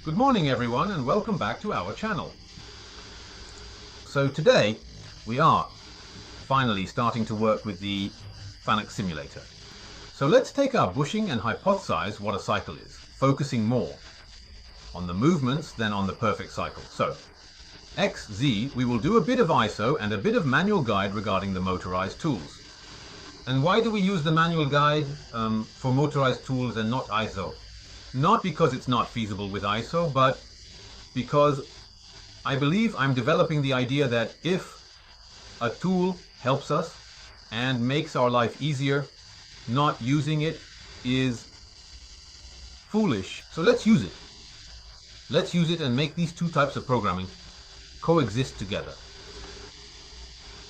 Good morning everyone and welcome back to our channel. So today we are finally starting to work with the Fanuc simulator. So let's take our bushing and hypothesize what a cycle is, focusing more on the movements than on the perfect cycle. So XZ, we will do a bit of ISO and a bit of manual guide regarding the motorized tools. And why do we use the manual guide for motorized tools and not ISO? Not because it's not feasible with ISO, but because I believe I'm developing the idea that if a tool helps us and makes our life easier, not using it is foolish. So let's use it. Let's use it and make these two types of programming coexist together.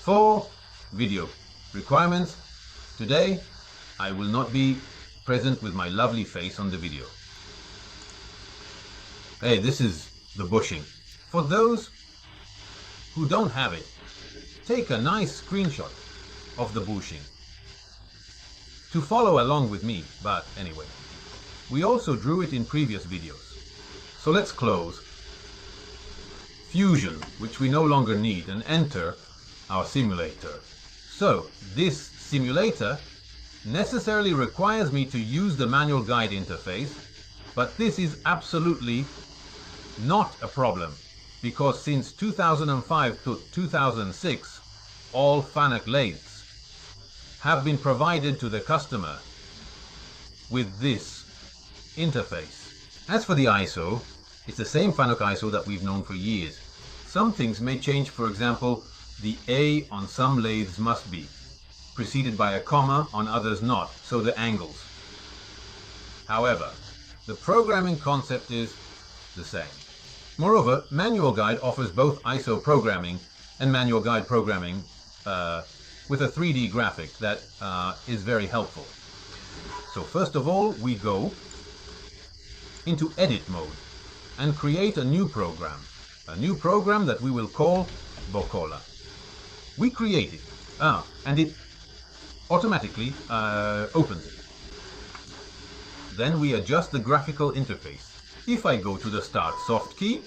For video requirements, today I will not be present with my lovely face on the video. Hey, this is the bushing. For those who don't have it, take a nice screenshot of the bushing to follow along with me, but anyway. We also drew it in previous videos. So let's close Fusion, which we no longer need, and enter our simulator. So this simulator necessarily requires me to use the manual guide interface, but this is absolutely not a problem, because since 2005 to 2006 all Fanuc lathes have been provided to the customer with this interface. As for the ISO, it's the same Fanuc ISO that we've known for years. Some things may change. For example, the A on some lathes must be preceded by a comma, on others not, so the angles. However, the programming concept is the same. Moreover, Manual Guide offers both ISO programming and Manual Guide programming with a 3D graphic that is very helpful. So first of all, we go into edit mode and create a new program that we will call Bocola. We create it, and it automatically opens it. Then we adjust the graphical interface. If I go to the Start Soft key,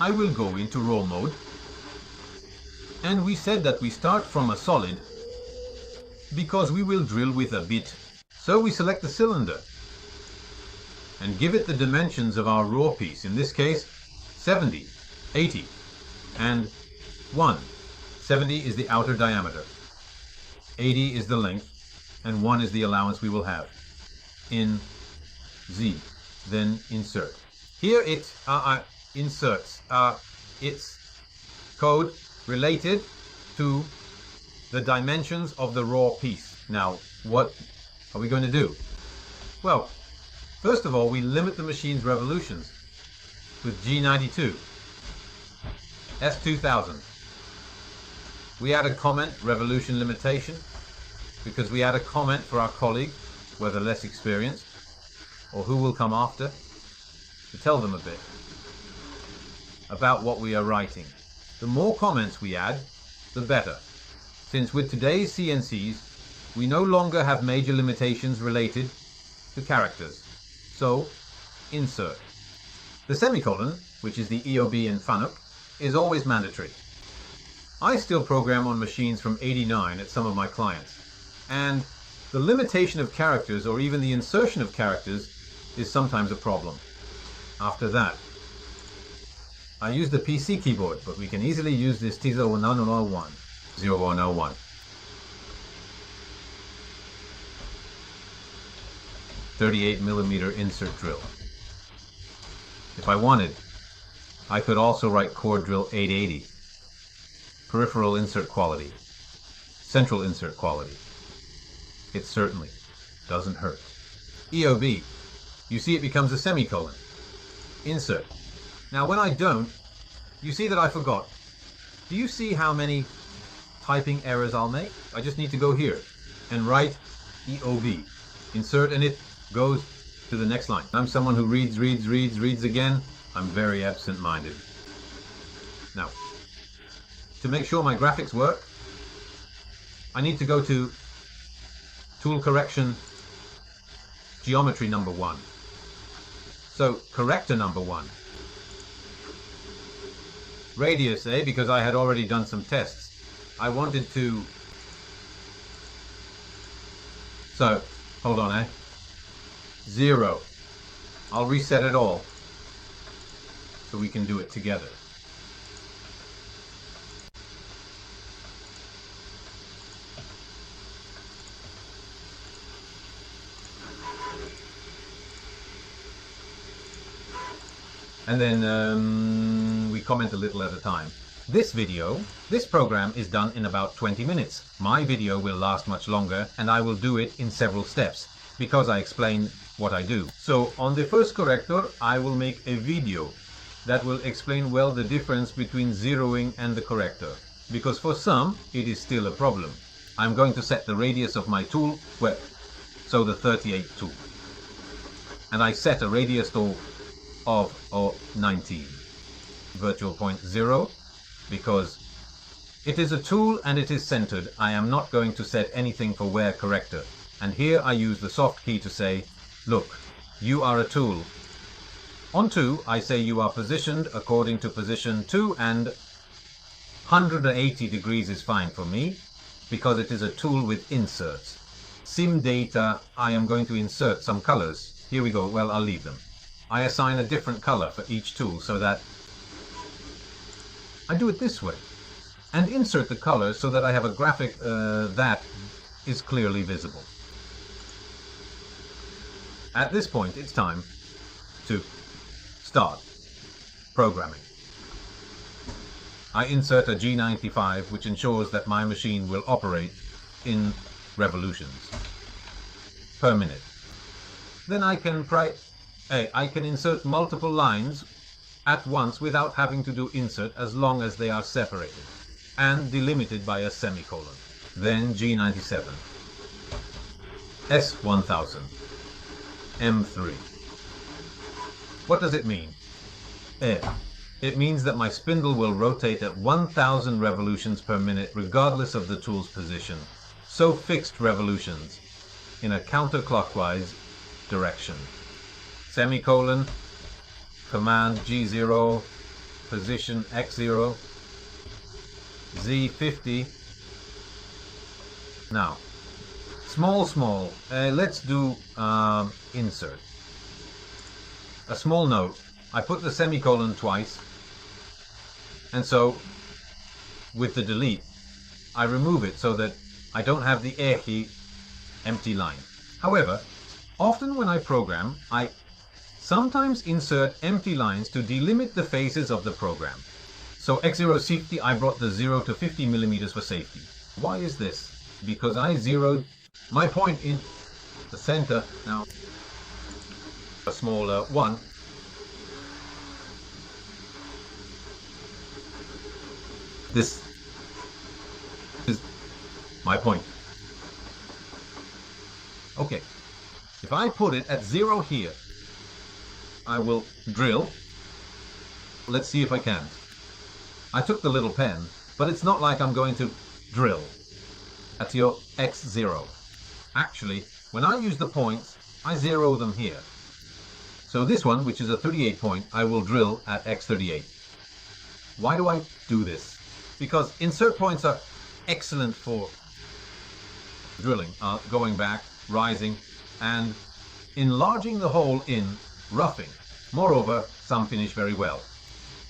I will go into Roll mode, and we said that we start from a solid because we will drill with a bit. So we select the cylinder and give it the dimensions of our raw piece, in this case 70, 80 and 1. 70 is the outer diameter, 80 is the length, and 1 is the allowance we will have in Z. Then insert. Here it inserts its code related to the dimensions of the raw piece. Now, what are we going to do? Well, first of all, we limit the machine's revolutions with G92, S2000. We add a comment, revolution limitation, because we add a comment for our colleague, whether less experienced, or who will come after, to tell them a bit about what we are writing. The more comments we add, the better, since with today's CNCs, we no longer have major limitations related to characters. So, insert. The semicolon, which is the EOB in Fanuc, is always mandatory. I still program on machines from '89 at some of my clients, and the limitation of characters, or even the insertion of characters, is sometimes a problem. After that, I use the PC keyboard, but we can easily use this T0101. 0101. 38mm insert drill. If I wanted, I could also write core drill 880. Peripheral insert quality. Central insert quality. It certainly doesn't hurt. EOB. You see it becomes a semicolon. Insert. Now when I don't, you see that I forgot. Do you see how many typing errors I'll make? I just need to go here and write EOB. Insert, and it goes to the next line. I'm someone who reads again. I'm very absent-minded. Now, to make sure my graphics work, I need to go to Tool Correction, Geometry number 1. So corrector number 1. Radius, because I had already done some tests. I wanted to... So, hold on, 0. I'll reset it all so we can do it together. And then we comment a little at a time. This program is done in about 20 minutes. My video will last much longer, and I will do it in several steps because I explain what I do. So on the first corrector, I will make a video that will explain well the difference between zeroing and the corrector, because for some it is still a problem. I'm going to set the radius of my tool, so the 38 tool, and I set a radius tool of 19, virtual point 0, because it is a tool and it is centered. I am not going to set anything for wear corrector. And here I use the soft key to say, look, you are a tool. On 2, I say you are positioned according to position 2, and 180 degrees is fine for me because it is a tool with inserts. Sim data, I am going to insert some colors. Here we go. Well, I'll leave them. I assign a different color for each tool so that I do it this way, and insert the colors so that I have a graphic that is clearly visible. At this point, it's time to start programming. I insert a G95, which ensures that my machine will operate in revolutions per minute. Then I can insert multiple lines at once without having to do insert, as long as they are separated and delimited by a semicolon. Then G97, S1000, M3. What does it mean? It means that my spindle will rotate at 1000 revolutions per minute regardless of the tool's position. So fixed revolutions in a counterclockwise direction. Semicolon, command G0, position X0, Z50. Now, small, let's do insert. A small note, I put the semicolon twice, and so with the delete, I remove it so that I don't have the key empty line. However, often when I program, I sometimes insert empty lines to delimit the faces of the program. So X0 safety, I brought the 0 to 50 millimeters for safety. Why is this? Because I zeroed my point in the center. Now, a smaller one. This is my point. Okay, if I put it at 0 here, I will drill. Let's see if I can. I took the little pen, but it's not like I'm going to drill at your X0. Actually, when I use the points, I zero them here. So this one, which is a 38 point, I will drill at X38. Why do I do this? Because insert points are excellent for drilling, going back, rising, and enlarging the hole in roughing. Moreover, some finish very well.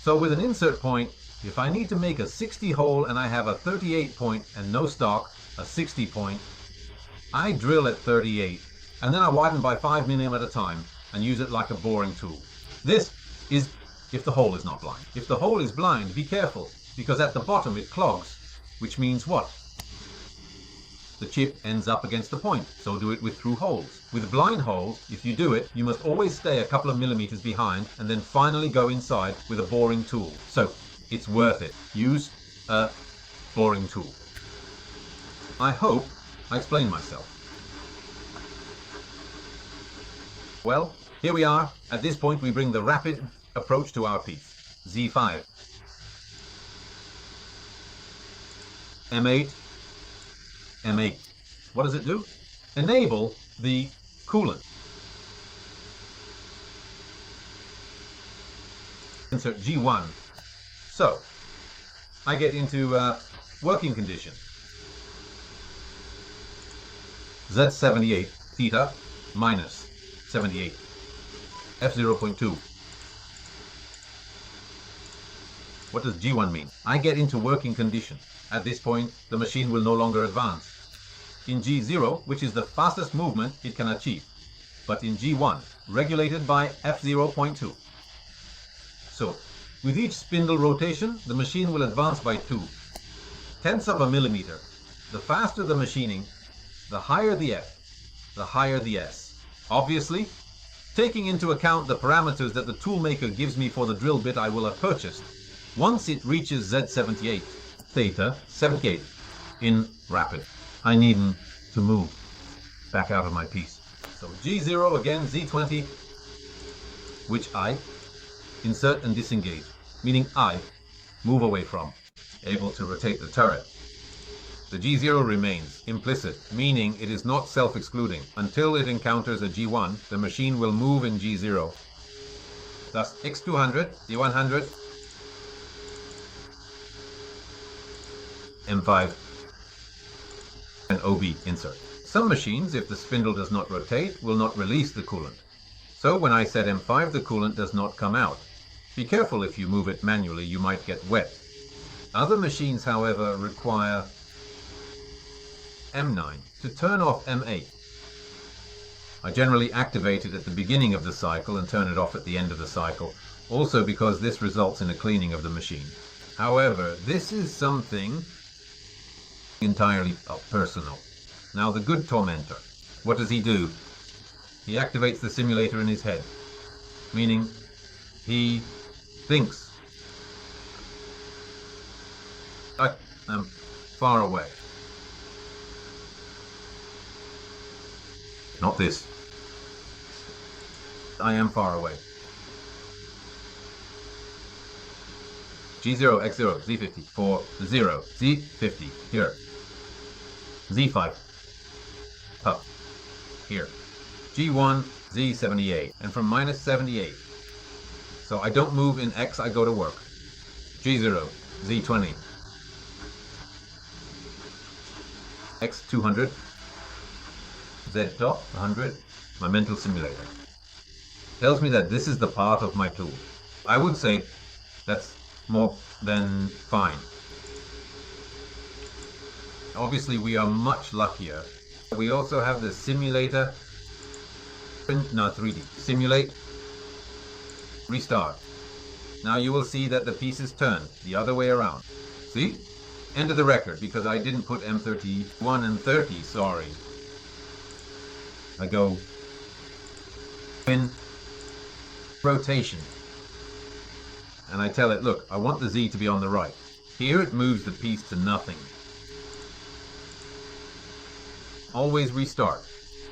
So with an insert point, if I need to make a 60 hole and I have a 38 point and no stock, a 60 point, I drill at 38, and then I widen by 5 mm at a time and use it like a boring tool. This is if the hole is not blind. If the hole is blind, be careful, because at the bottom it clogs, which means what? The chip ends up against the point, so do it with through holes. With blind holes, if you do it, you must always stay a couple of millimeters behind and then finally go inside with a boring tool. So it's worth it. Use a boring tool. I hope I explained myself. Well, here we are. At this point we bring the rapid approach to our piece. Z5. M8. M8. What does it do? Enable the coolant. insert G1. So I get into working condition. Z78 theta minus 78 F0.2. What does G1 mean? I get into working condition. At this point, the machine will no longer advance. In G0, which is the fastest movement it can achieve, but in G1, regulated by F0.2. So, with each spindle rotation, the machine will advance by 2/10ths of a millimeter. The faster the machining, the higher the F, the higher the S. Obviously, taking into account the parameters that the toolmaker gives me for the drill bit I will have purchased, once it reaches Z78, theta 78, in rapid, I need to move back out of my piece. So G0 again, Z20, which I insert and disengage, meaning I move away from, able to rotate the turret. The G0 remains implicit, meaning it is not self-excluding. Until it encounters a G1, the machine will move in G0. Thus X200, D100, M5, and OB insert. Some machines, if the spindle does not rotate, will not release the coolant. So when I set M5, the coolant does not come out. Be careful if you move it manually, you might get wet. Other machines, however, require M9 to turn off M8. I generally activate it at the beginning of the cycle and turn it off at the end of the cycle, also because this results in a cleaning of the machine. However, this is something entirely personal. Now the good tormentor, what does he do? He activates the simulator in his head, meaning he thinks, I am far away. Not this. I am far away. G0, X0, Z50, 4, 0, Z50, here. Z5, up, here. G1, Z78, and from minus 78. So I don't move in X, I go to work. G0, Z20, X200, Z top, 100, my mental simulator. Tells me that this is the path of my tool. I would say that's more than fine. Obviously we are much luckier. We also have the simulator, no 3D, simulate, restart. Now you will see that the piece is turned the other way around. See? Enter the record because I didn't put M31 and 30, sorry. I go in rotation and I tell it, look, I want the Z to be on the right. Here it moves the piece to nothing. Always restart,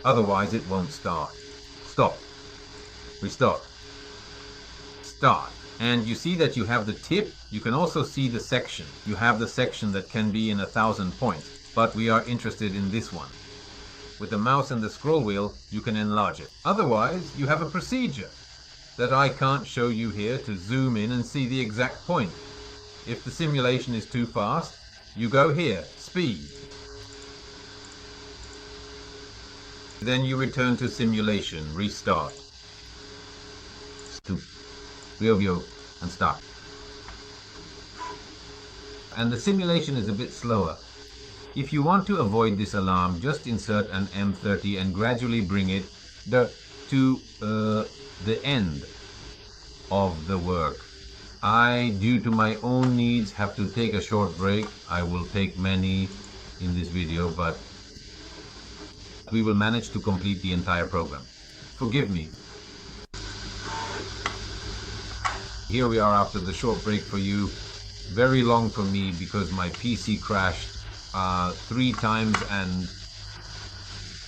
otherwise it won't start. Stop, restart, start. And you see that you have the tip, you can also see the section. You have the section that can be in 1,000 points, but we are interested in this one. With the mouse and the scroll wheel, you can enlarge it. Otherwise, you have a procedure that I can't show you here to zoom in and see the exact point. If the simulation is too fast, you go here, speed. Then you return to simulation, restart. Review and start. And the simulation is a bit slower. If you want to avoid this alarm, just insert an M30 and gradually bring it to the end of the work. I, due to my own needs, have to take a short break. I will take many in this video, but we will manage to complete the entire program. Forgive me. Here we are after the short break for you. Very long for me because my PC crashed 3 times and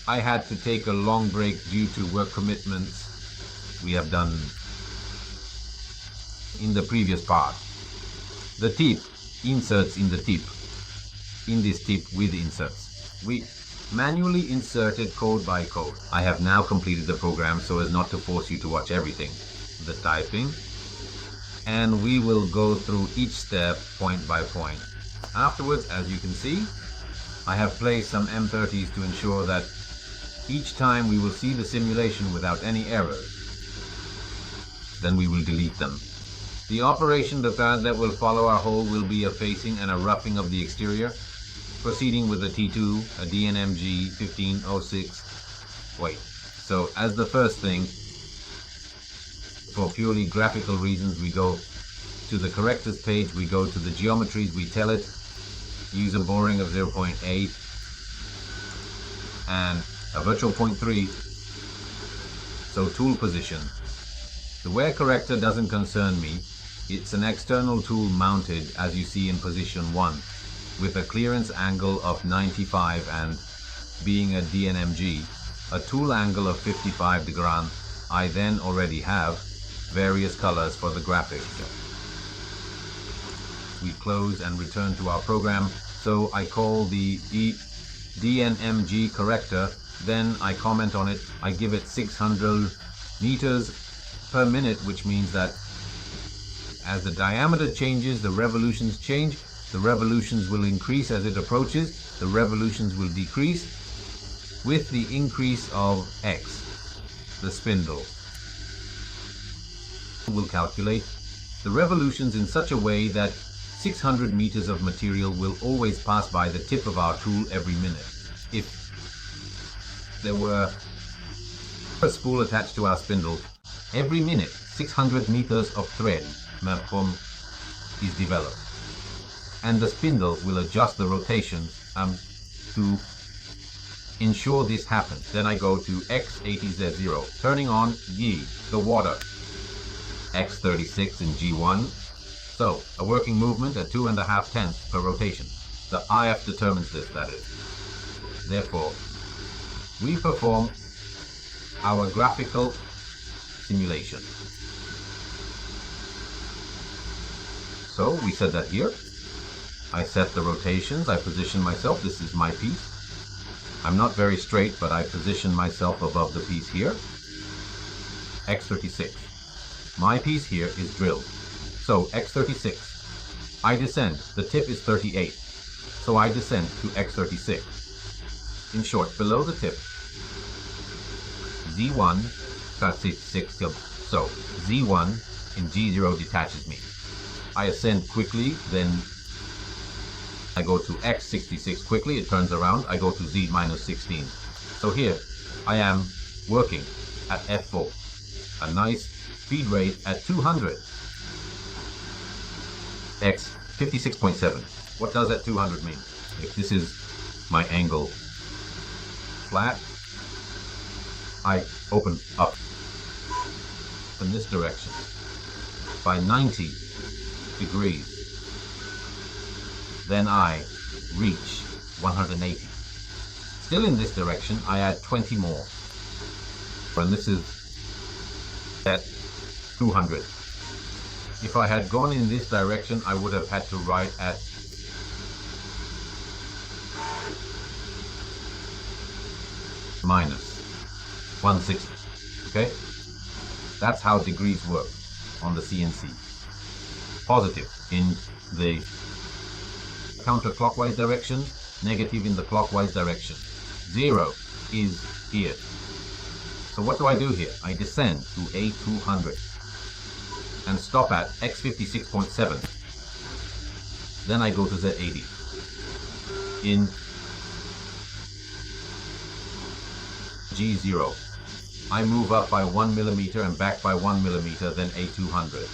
I had to take a long break due to work commitments we have done in the previous part. The tip, inserts in the tip. In this tip with inserts. We manually inserted code by code. I have now completed the program so as not to force you to watch everything. The typing, and we will go through each step point by point. Afterwards, as you can see, I have placed some M30s to ensure that each time we will see the simulation without any errors. Then we will delete them. The operation that will follow our hole will be a facing and a roughing of the exterior, proceeding with a T2, a DNMG 1506. Wait, so as the first thing, for purely graphical reasons, we go to the correctors page, we go to the geometries, we tell it, use a boring of 0.8 and a virtual 0.3. So tool position. The wear corrector doesn't concern me. It's an external tool mounted, as you see in position 1, with a clearance angle of 95 and, being a DNMG, a tool angle of 55 degrees. I then already have various colors for the graphics. We close and return to our program, so I call the DNMG corrector, then I comment on it, I give it 600 meters per minute, which means that as the diameter changes, the revolutions change. The revolutions will increase as it approaches, the revolutions will decrease with the increase of X, the spindle. Will calculate the revolutions in such a way that 600 meters of material will always pass by the tip of our tool every minute. If there were a spool attached to our spindle, every minute 600 meters of thread is developed, and the spindle will adjust the rotation to ensure this happens. Then I go to X80Z0, turning on Yi, the water, X36 in G1, so a working movement at 2.5 tenths per rotation. The IF determines this, that is. Therefore, we perform our graphical simulation. So we said that here. I set the rotations, I position myself, this is my piece. I'm not very straight, but I position myself above the piece here. X36. My piece here is drilled. So X36. I descend. The tip is 38. So I descend to X36. In short, below the tip, Z1 starts at 6. So Z1 in G0 detaches me. I ascend quickly, then I go to X66 quickly, it turns around, I go to Z minus 16. So here I am working at F4, a nice feed rate at 200. X 56.7. What does at 200 mean? If this is my angle flat, I open up in this direction by 90 degrees. Then I reach 180. Still in this direction, I add 20 more. And this is at 200. If I had gone in this direction, I would have had to write at minus 160. Okay? That's how degrees work on the CNC. Positive in the counterclockwise direction, negative in the clockwise direction. 0 is here. So what do I do here? I descend to A200 and stop at X56.7. Then I go to Z80. In G0, I move up by 1 millimeter and back by 1 millimeter, then A200.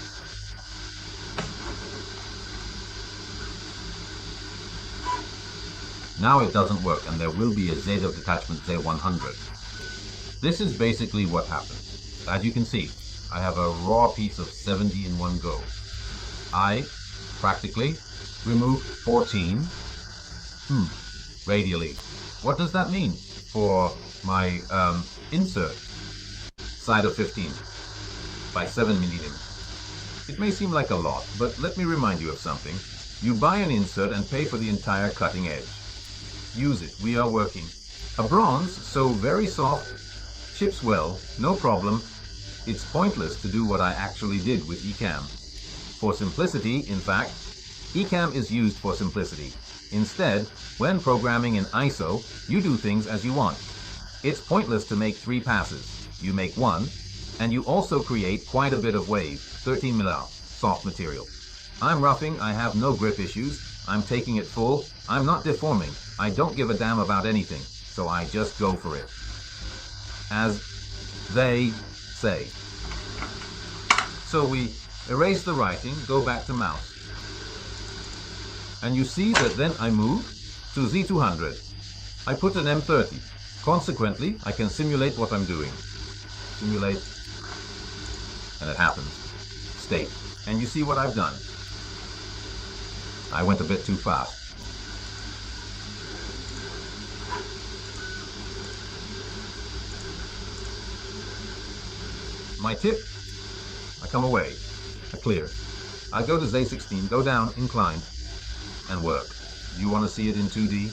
Now it doesn't work, and there will be a Z of detachment Z100. This is basically what happens. As you can see, I have a raw piece of 70 in one go. I practically remove 14 radially. What does that mean for my insert side of 15 by 7 millimeters? It may seem like a lot, but let me remind you of something. You buy an insert and pay for the entire cutting edge. Use it. We are working. A bronze, so very soft, chips well, no problem. It's pointless to do what I actually did with Ecam. For simplicity, in fact, Ecam is used for simplicity. Instead, when programming in ISO, you do things as you want. It's pointless to make 3 passes. You make 1, and you also create quite a bit of wave, 13 mm, soft material. I'm roughing, I have no grip issues, I'm taking it full, I'm not deforming, I don't give a damn about anything, so I just go for it. As they say. So we erase the writing, go back to mouse. And you see that then I move to Z200. I put an M30. Consequently, I can simulate what I'm doing. Simulate, and it happens. State. And you see what I've done. I went a bit too fast. My tip, I come away, I clear. I go to Z16, go down, inclined, and work. You want to see it in 2D?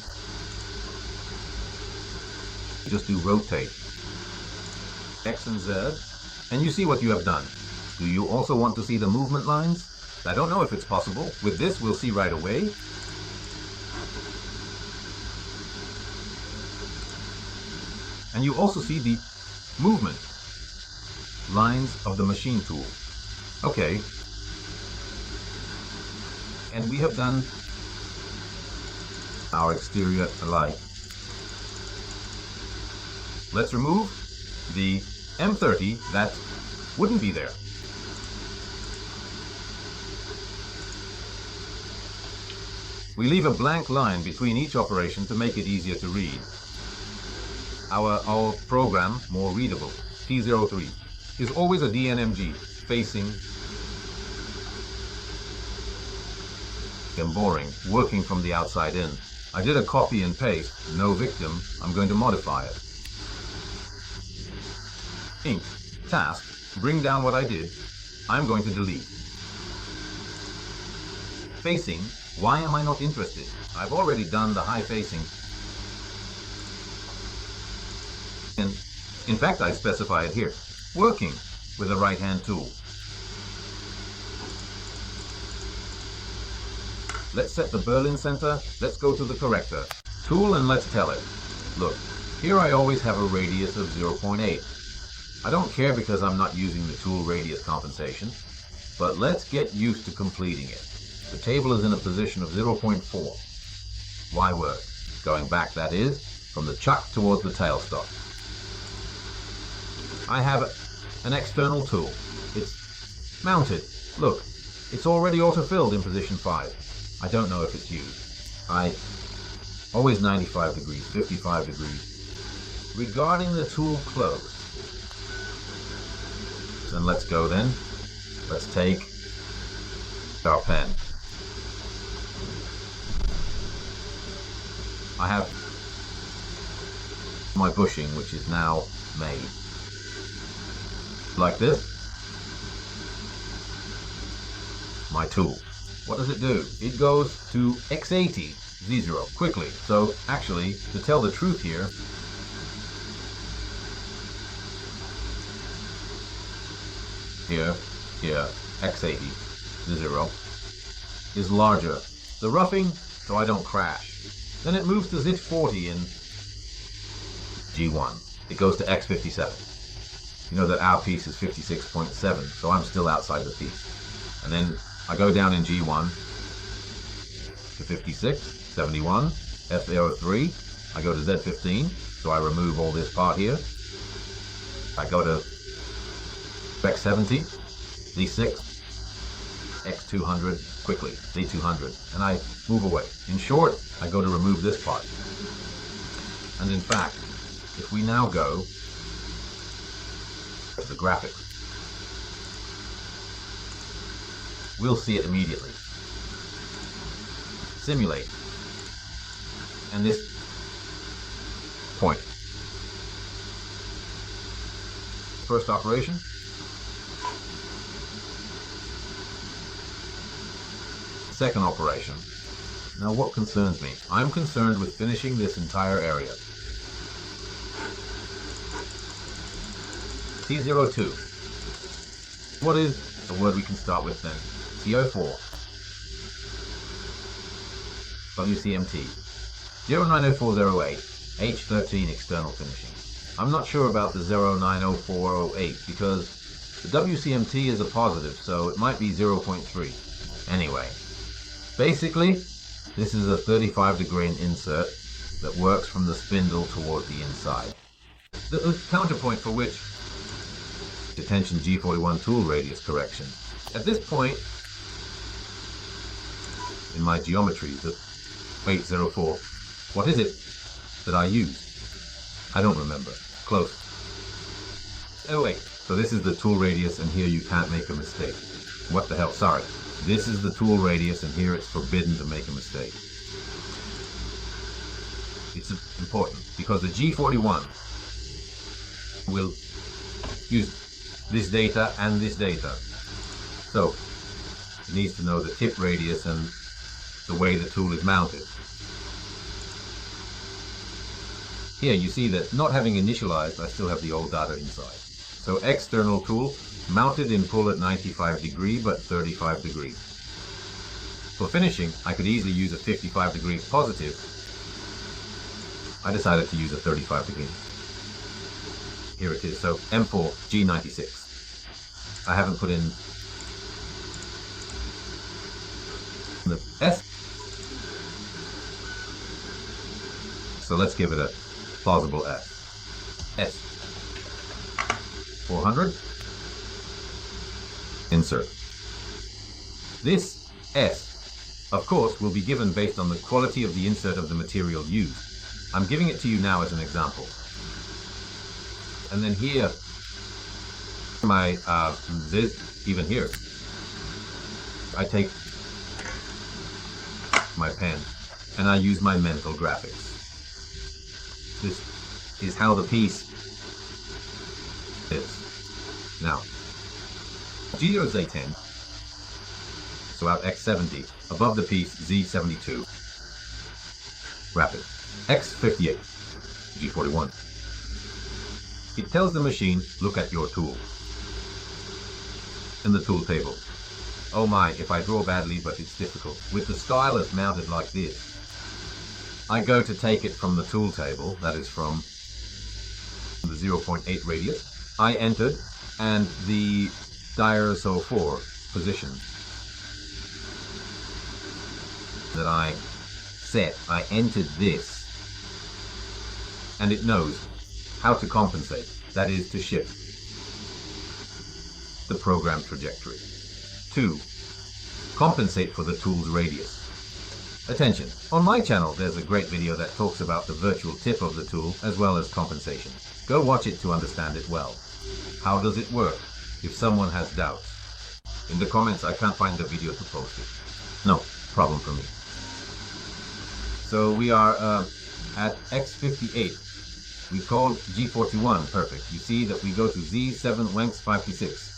Just do rotate. X and Z, and you see what you have done. Do you also want to see the movement lines? I don't know if it's possible. With this, we'll see right away. And you also see the movement lines of the machine tool. Okay. And we have done our exterior alike. Let's remove the M30 that wouldn't be there. We leave a blank line between each operation to make it easier to read. Our program, more readable, P03, is always a DNMG, facing and boring, working from the outside in. I did a copy and paste, no victim, I'm going to modify it. Ink, task, bring down what I did, I'm going to delete. Facing, why am I not interested? I've already done the high facing. And in fact, I specify it here. Working with the right hand tool. Let's set the Berlin center. Let's go to the corrector. Tool and let's tell it. Look, here I always have a radius of 0.8. I don't care because I'm not using the tool radius compensation, but let's get used to completing it. The table is in a position of 0.4. Why work? Going back, that is, from the chuck towards the tailstock. I have an external tool. It's mounted. Look, it's already auto-filled in position 5. I don't know if it's used. Always 95 degrees, 55 degrees. Regarding the tool close. Then let's go then. Let's take our pen. I have my bushing, which is now made. Like this. My tool. What does it do? It goes to X80, Z0, quickly. So actually, to tell the truth here, here, X80, Z0, is larger. The roughing, so I don't crash. Then it moves to Z40 in G1. It goes to X57. You know that our piece is 56.7, so I'm still outside the piece. And then I go down in G1 to 56, 71, F03. I go to Z15, so I remove all this part here. I go to X70, Z6, X200, quickly, Z200, and I move away. In short, I go to remove this part. And in fact, if we now go to the graphics, we'll see it immediately. Simulate. And this point. First operation. Second operation. Now what concerns me? I'm concerned with finishing this entire area. T02. What is the word we can start with then? CO4, WCMT, 090408, H13 external finishing. I'm not sure about the 090408 because the WCMT is a positive, so it might be 0.3. Anyway, basically, this is a 35 grain insert that works from the spindle toward the inside. The counterpoint for which attention G41 tool radius correction. At this point in my geometry, the 804, what is it that I use? I don't remember. Close. Oh wait, so this is the tool radius and here you can't make a mistake. What the hell, sorry. This is the tool radius and here it's forbidden to make a mistake. It's important because the G41 will use this data and this data. So it needs to know the tip radius and the way the tool is mounted. Here you see that not having initialized, I still have the old data inside. So external tool mounted in pull at 95 degree but 35 degrees. For finishing, I could easily use a 55 degrees positive. I decided to use a 35 degree. Here it is, so M4 G96. I haven't put in the S. So let's give it a plausible S. S. 400. Insert. This S, of course, will be given based on the quality of the insert of the material used. I'm giving it to you now as an example. And then here, my this, even here, I take my pen and I use my mental graphics. This is how the piece is. Now, G0Z10, so out X70, above the piece Z72, rapid, X58, G41. It tells the machine, look at your tool. In the tool table. Oh my, if I draw badly, but it's difficult. With the stylus mounted like this, I go to take it from the tool table, that is from the 0.8 radius. I entered, and the diaso 4 position that I set, I entered this, and it knows how to compensate, that is to shift the program trajectory. 2. Compensate for the tool's radius. Attention, on my channel there's a great video that talks about the virtual tip of the tool as well as compensation. Go watch it to understand it well. How does it work? If someone has doubts. In the comments I can't find the video to post it. No problem for me. So we are at X58. We call G41 perfect. You see that we go to Z7 lengths 56.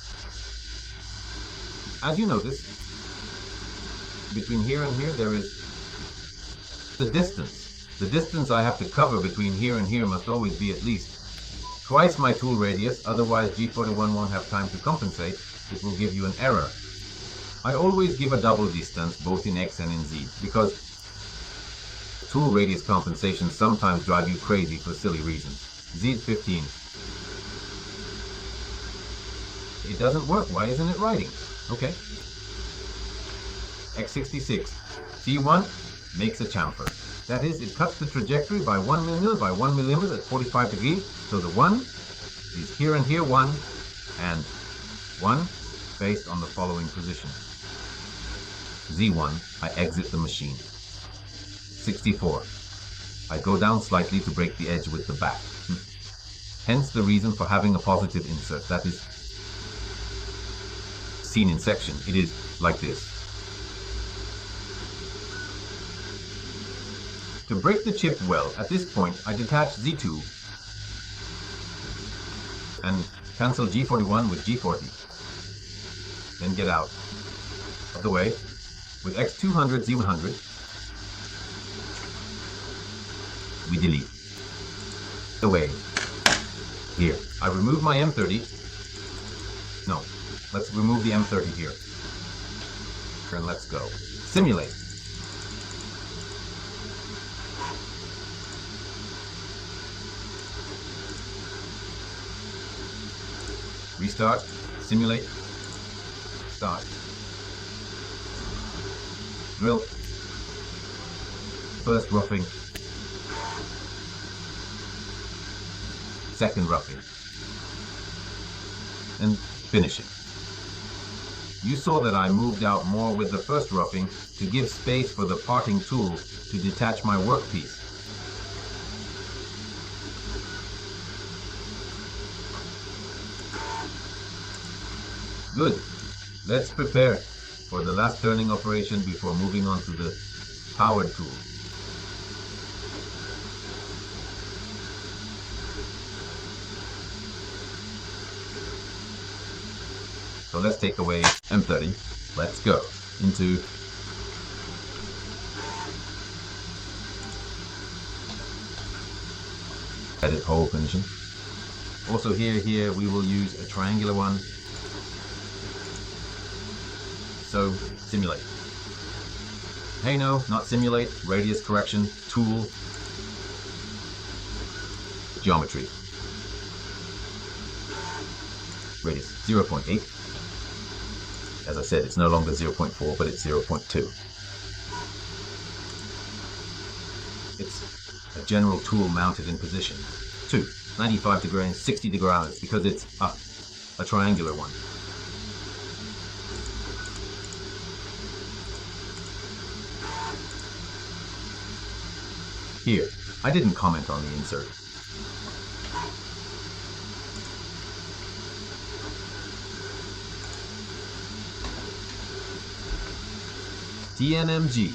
As you notice, between here and here there is the distance. The distance I have to cover between here and here must always be at least twice my tool radius, otherwise G41 won't have time to compensate. It will give you an error. I always give a double distance both in X and in Z because tool radius compensations sometimes drive you crazy for silly reasons. Z15. It doesn't work. Why isn't it writing? Okay. X66. C1 makes a chamfer. That is, it cuts the trajectory by 1 millimeter by 1 millimeter at 45 degrees. So the 1 is here and here 1 and 1 based on the following position. Z1, I exit the machine. 64. I go down slightly to break the edge with the back. Hence the reason for having a positive insert. That is seen in section. It is like this. To break the chip well, at this point I detach Z2 and cancel G41 with G40. Then get out of the way with X200, Z100. We delete. Away. Here. I remove my M30. No. Let's remove the M30 here. And let's go. Simulate. Restart. Simulate. Start. Drill. First roughing. Second roughing. And finishing. You saw that I moved out more with the first roughing to give space for the parting tool to detach my workpiece. Good. Let's prepare for the last turning operation before moving on to the powered tool. So let's take away M30. Let's go into edit hole finishing. Also here we will use a triangular one. So simulate. Hey, no, not simulate. Radius correction tool. Geometry. Radius 0.8. As I said, it's no longer 0.4, but it's 0.2. It's a general tool mounted in position. 2, 95 degrees, 60 degrees, because it's a triangular one. Here, I didn't comment on the insert. TNMG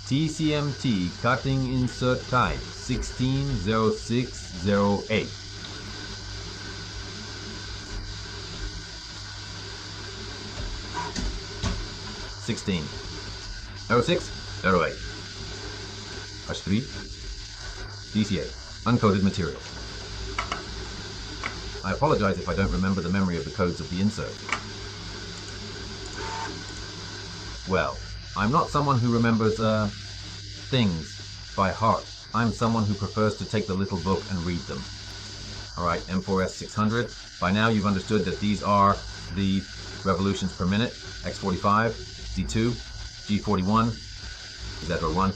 TCMT cutting insert type 160608. '16 06 08 H3 DCA uncoated material. I apologize if I don't remember the memory of the codes of the insert. Well, I'm not someone who remembers things by heart. I'm someone who prefers to take the little book and read them. Alright, M4S 600. By now you've understood that these are the revolutions per minute. X45, Z2, G41, Z01,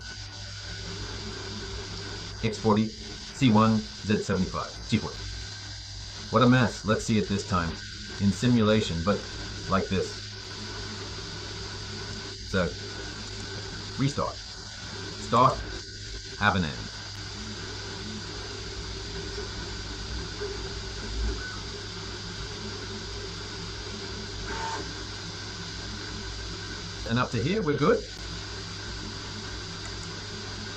X40, C1, Z75, G40. What a mess. Let's see it this time. In simulation, but like this. So, restart. Start, have an end. And up to here, we're good.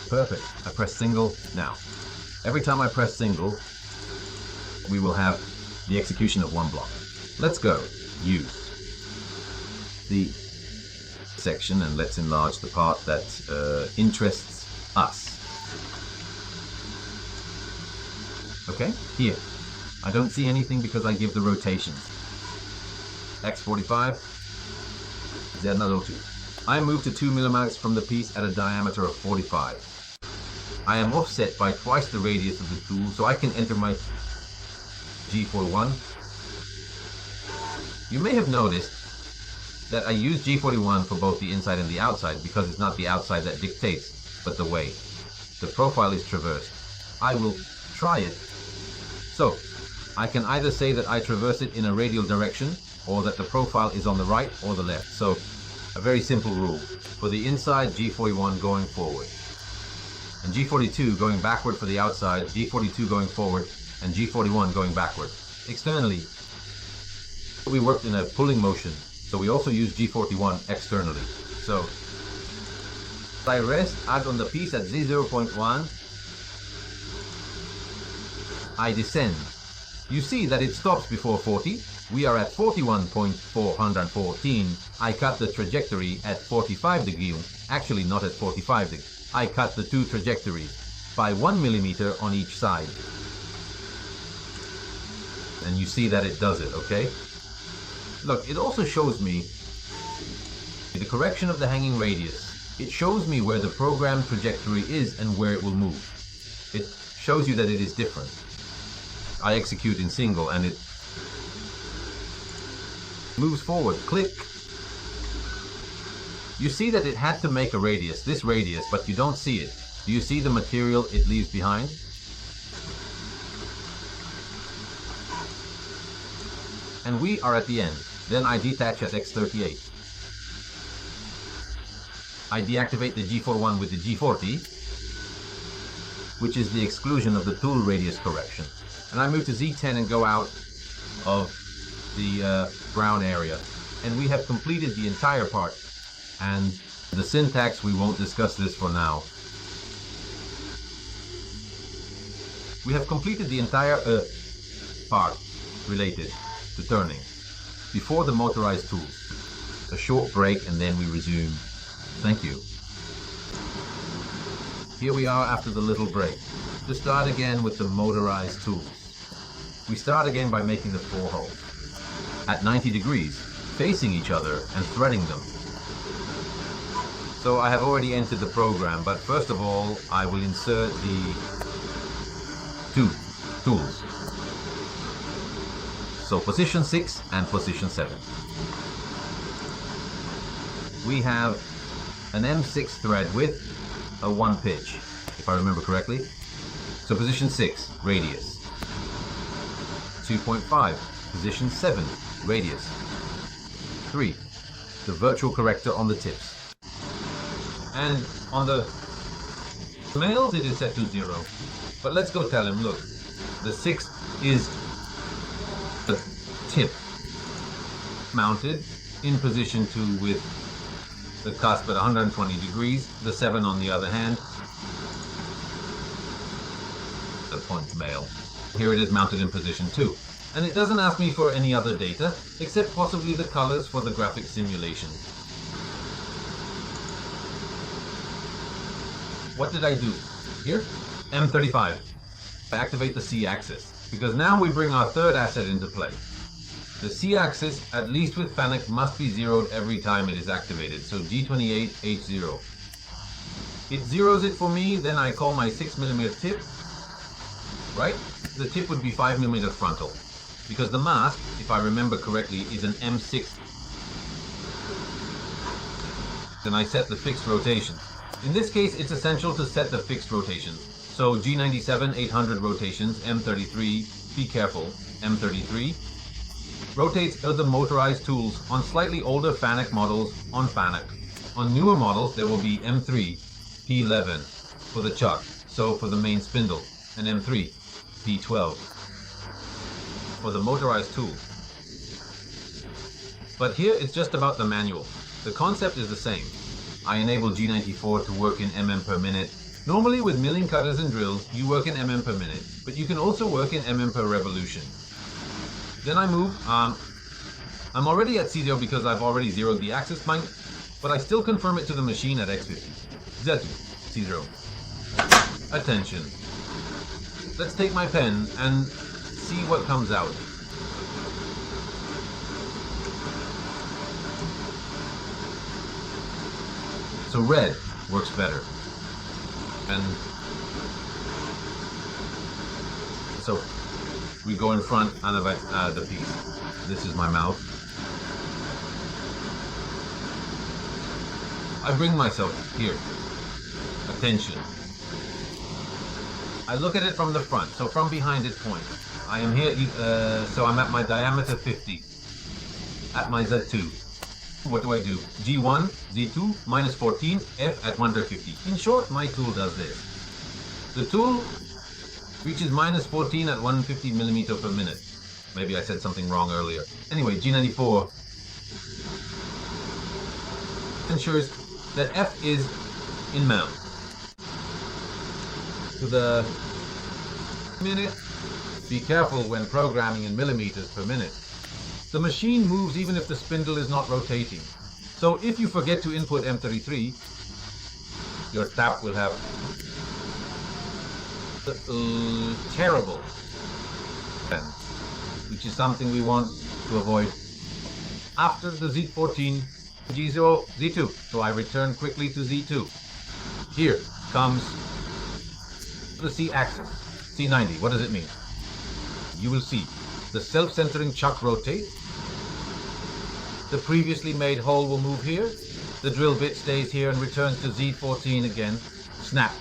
Perfect. I press single now. Every time I press single, we will have the execution of one block. Let's go. Use the section and let's enlarge the part that interests us. Okay, here. I don't see anything because I give the rotations. X45, Z02. I move to 2 mm from the piece at a diameter of 45. I am offset by twice the radius of the tool, so I can enter my G41. You may have noticed that I use G41 for both the inside and the outside because it's not the outside that dictates, but the way. The profile is traversed. I will try it. So, I can either say that I traverse it in a radial direction, or that the profile is on the right or the left. So, a very simple rule. For the inside, G41 going forward. And G42 going backward for the outside, G42 going forward, and G41 going backward. Externally, we worked in a pulling motion, so we also use G41 externally. So, I rest, add on the piece at Z0.1, I descend. You see that it stops before 40. We are at 41.414. I cut the trajectory at 45 degrees, actually not at 45 degrees. I cut the two trajectories by 1 millimeter on each side. And you see that it does it, okay? Look, it also shows me the correction of the hanging radius. It shows me where the programmed trajectory is and where it will move. It shows you that it is different. I execute in single and it moves forward. Click. You see that it had to make a radius, this radius, but you don't see it. Do you see the material it leaves behind? And we are at the end. Then I detach at X38. I deactivate the G41 with the G40, which is the exclusion of the tool radius correction. And I move to Z10 and go out of the brown area. And we have completed the entire part. And the syntax, we won't discuss this for now. We have completed the entire part related to turning before the motorized tools. A short break and then we resume. Thank you. Here we are after the little break. To start again with the motorized tools. We start again by making the 4 holes at 90 degrees, facing each other and threading them. So I have already entered the program, but first of all, I will insert the 2 tools. So position 6 and position 7. We have an M6 thread with a 1 pitch, if I remember correctly. So position 6, radius. 2.5, position 7, radius. 3, the virtual corrector on the tips. And on the males it is set to 0. But let's go tell him, look, the 6 is the tip mounted in position 2 with the cusp at 120 degrees, the 7 on the other hand, the point male. Here it is mounted in position 2. And it doesn't ask me for any other data, except possibly the colors for the graphic simulation. What did I do? Here, M35. I activate the C-axis, because now we bring our third asset into play. The C-axis, at least with Fanuc, must be zeroed every time it is activated, so G28, H0. It zeroes it for me, then I call my 6mm tip, right? The tip would be 5mm frontal, because the mask, if I remember correctly, is an M6. Then I set the fixed rotation. In this case, it's essential to set the fixed rotations. So G97, 800 rotations, M33, be careful, M33, rotates the motorized tools on slightly older Fanuc models on Fanuc. On newer models, there will be M3, P11 for the chuck, so for the main spindle, and M3, P12 for the motorized tool. But here it's just about the manual. The concept is the same. I enable G94 to work in mm per minute. Normally with milling cutters and drills, you work in mm per minute, but you can also work in mm per revolution. Then I move, I'm already at C0 because I've already zeroed the axis point, but I still confirm it to the machine at X50. Z2, C0. Attention. Let's take my pen and see what comes out. So red works better. And so we go in front of the piece. This is my mouth. I bring myself here. Attention. I look at it from the front, so from behind it points. I am here, so I'm at my diameter 50, at my Z2. What do I do? G1, Z2, minus 14, F at 150. In short, my tool does this. The tool reaches minus 14 at 150mm per minute. Maybe I said something wrong earlier. Anyway, G94 ensures that F is in mount. To the minute, be careful when programming in millimeters per minute. The machine moves even if the spindle is not rotating. So if you forget to input M33, your tap will have terrible, which is something we want to avoid. After the Z14, G0, Z2. So I return quickly to Z2. Here comes the C axis, C90. What does it mean? You will see the self-centering chuck rotates. The previously made hole will move here. The drill bit stays here and returns to Z14 again. Snap.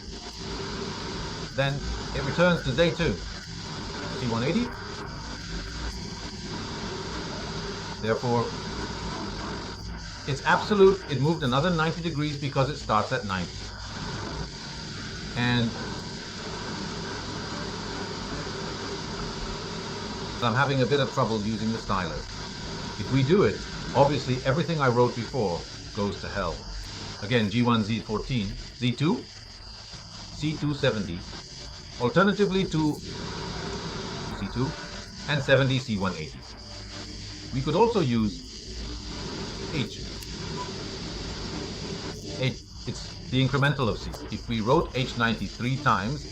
Then it returns to Z2. C180. Therefore, it's absolute. It moved another 90 degrees because it starts at 90. And I'm having a bit of trouble using the stylus. If we do it, obviously everything I wrote before goes to hell. Again, G1, Z14, Z2, C270, alternatively to C2, and 70, C180. We could also use H. H, it's the incremental of C. If we wrote H90 3 times,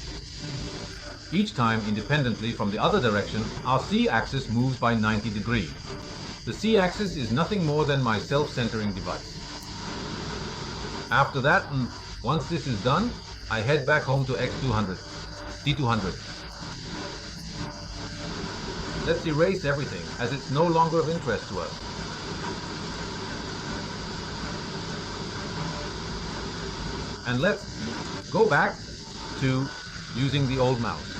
each time independently from the other direction, our C-axis moves by 90 degrees. The C-axis is nothing more than my self-centering device. After that, once this is done, I head back home to X200, D200. Let's erase everything, as it's no longer of interest to us. And let's go back to using the old mouse.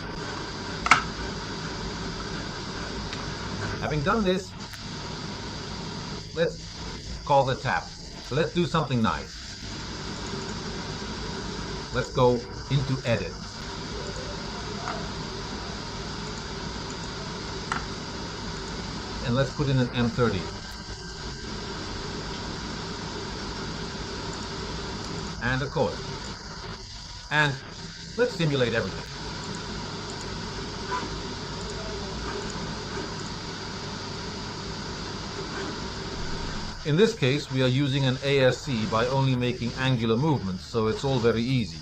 Having done this, let's call the tap. So let's do something nice. Let's go into edit. And let's put in an M30. And a chord. And let's simulate everything. In this case, we are using an ASC by only making angular movements, so it's all very easy.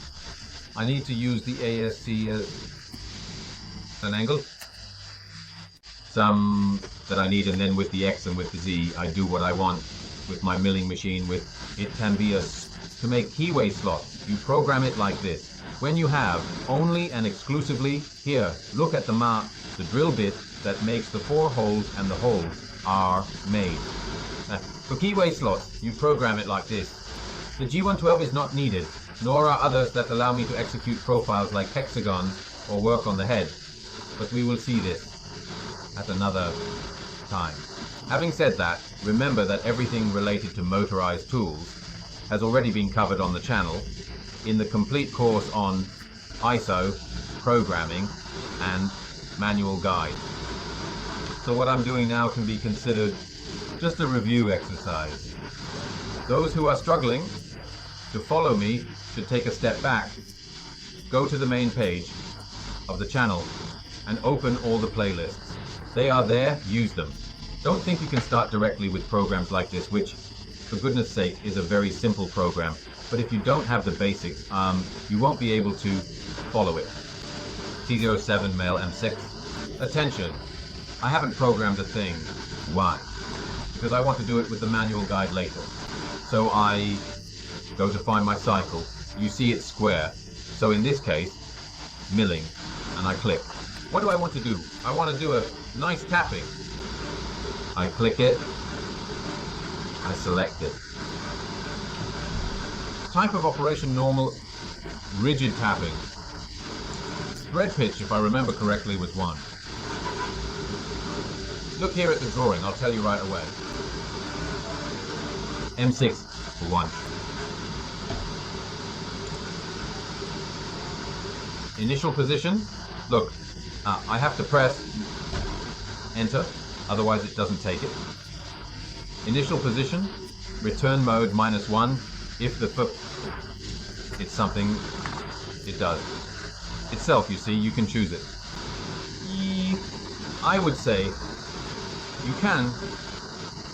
I need to use the ASC as an angle. Some that I need, and then with the X and with the Z, I do what I want with my milling machine. It can be to make keyway slots. You program it like this. When you have only and exclusively, here, look at the drill bit that makes the 4 holes, and the holes are made. For keyway slots, you program it like this. The G112 is not needed, nor are others that allow me to execute profiles like hexagons or work on the head, but we will see this at another time. Having said that, remember that everything related to motorized tools has already been covered on the channel in the complete course on ISO, programming, and manual guide. So what I'm doing now can be considered just a review exercise. Those who are struggling to follow me should take a step back, go to the main page of the channel, and open all the playlists. They are there, use them. Don't think you can start directly with programs like this, which, for goodness sake, is a very simple program. But if you don't have the basics, you won't be able to follow it. T07 male M6. Attention, I haven't programmed a thing. Why? Because I want to do it with the manual guide later. So I go to find my cycle. You see it's square. So in this case, milling, and I click. What do I want to do? I want to do a nice tapping. I click it. I select it. Type of operation: normal, rigid tapping. Thread pitch, if I remember correctly, was 1. Look here at the drawing, I'll tell you right away. M6 for 1. Initial position, look, I have to press enter, otherwise it doesn't take it. Initial position, return mode -1. If it's something, it does. Itself, you see, you can choose it. I would say you can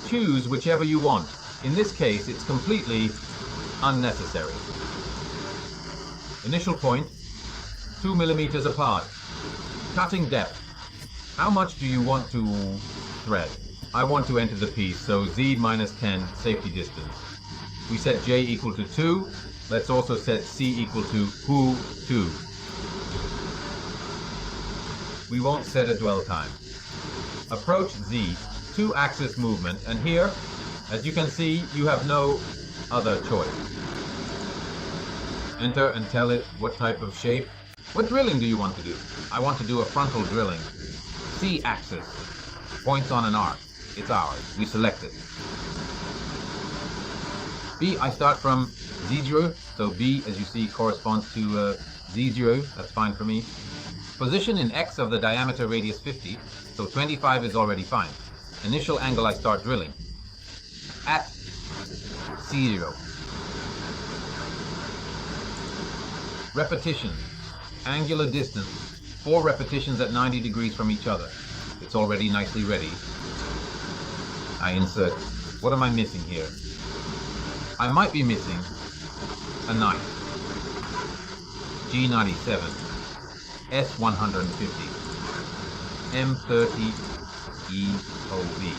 choose whichever you want. In this case, it's completely unnecessary. Initial point, 2 millimeters apart. Cutting depth. How much do you want to thread? I want to enter the piece, so Z -10 safety distance. We set J equal to 2. Let's also set C equal to who 2. We won't set a dwell time. Approach Z, 2-axis movement, and here, as you can see, you have no other choice. Enter and tell it what type of shape. What drilling do you want to do? I want to do a frontal drilling. C-axis, points on an arc. It's ours. We select it. B, I start from Z0, so B, as you see, corresponds to Z0. That's fine for me. Position in X of the diameter radius 50, so 25 is already fine. Initial angle I start drilling. At C0. Repetition. Angular distance. 4 repetitions at 90 degrees from each other. It's already nicely ready. I insert. What am I missing here? I might be missing a knife. G97, S150, M30 EOB.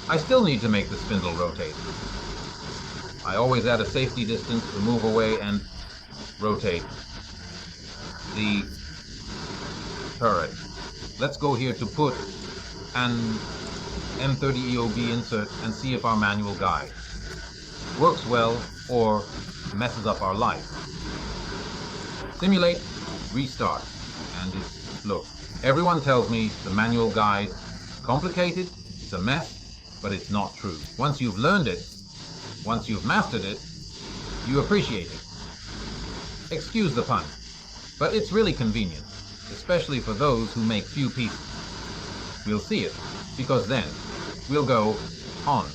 I still need to make the spindle rotate. I always add a safety distance to move away and rotate the turret. Let's go here to put an M30 EOB insert and see if our manual guide works well or messes up our life. Simulate, restart, and look, everyone tells me the manual guide is complicated, it's a mess, but it's not true. Once you've learned it, once you've mastered it, you appreciate it. Excuse the pun, but it's really convenient, especially for those who make few pieces. We'll see it, because then we'll go on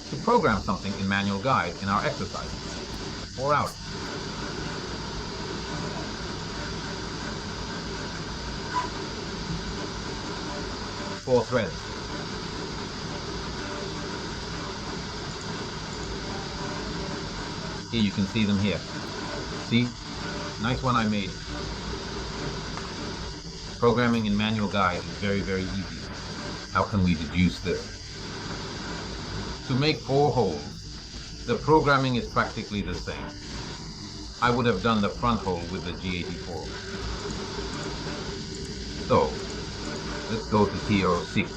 to program something in manual guide in our exercises. Or out. Four threads. Here you can see them here. See? Nice one I made. Programming in manual guide is very, very easy. How can we deduce this? To make 4 holes, the programming is practically the same. I would have done the front hole with the G84. So, let's go to TO6.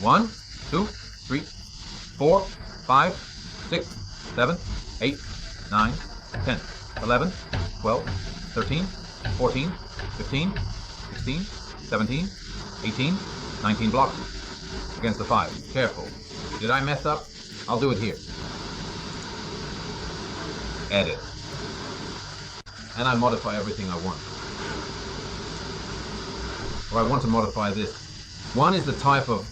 1, 2, 3, 4, 5, 6, 7, 8, 9, 10, 11, 12, 13, 14, 15, 16, 17, 18, 19 blocks against the 5. Careful. Did I mess up? I'll do it here. Edit. And I modify everything I want. Or I want to modify this. One is the type of,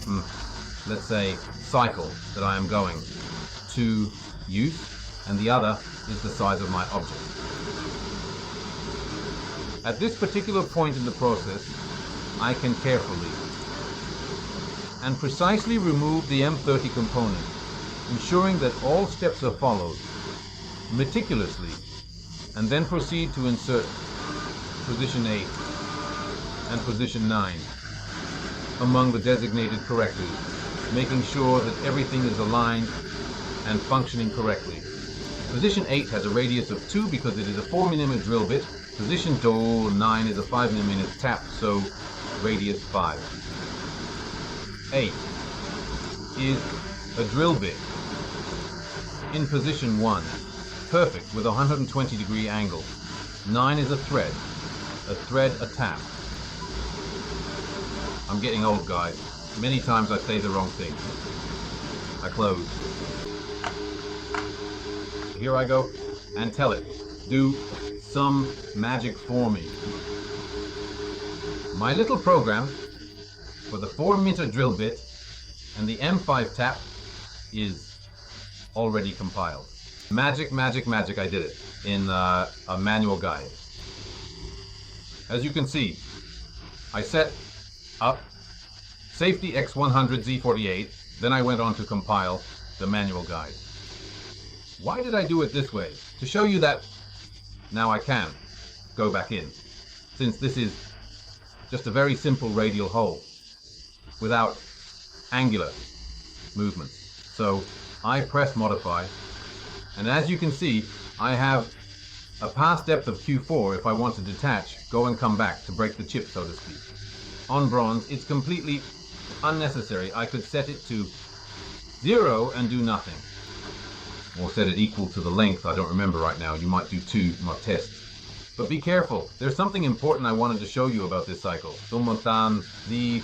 let's say, cycle that I am going to use, and the other is the size of my object. At this particular point in the process, I can carefully and precisely remove the M30 component, ensuring that all steps are followed meticulously, and then proceed to insert position 8 and position 9 among the designated correctors, making sure that everything is aligned and functioning correctly. Position 8 has a radius of 2 because it is a 4mm drill bit. Position 9 is a 5mm tap, so radius 5. 8 is a drill bit in position 1, perfect with a 120 degree angle. 9 is a thread a tap. I'm getting old, guys. Many times I say the wrong thing. I close. Here I go and tell it, do some magic for me. My little program for the 4-meter drill bit and the M5 tap is already compiled. Magic, magic, magic, I did it in a manual guide. As you can see, I set up safety X100 Z48, then I went on to compile the manual guide. Why did I do it this way? To show you that now I can go back in, since this is just a very simple radial hole without angular movements. So I press modify, and as you can see, I have a pass depth of Q4 if I want to detach, go and come back to break the chip, so to speak. On bronze, it's completely unnecessary. I could set it to 0 and do nothing. Or set it equal to the length, I don't remember right now. You might do 2 more tests. But be careful, there's something important I wanted to show you about this cycle. Sumontan the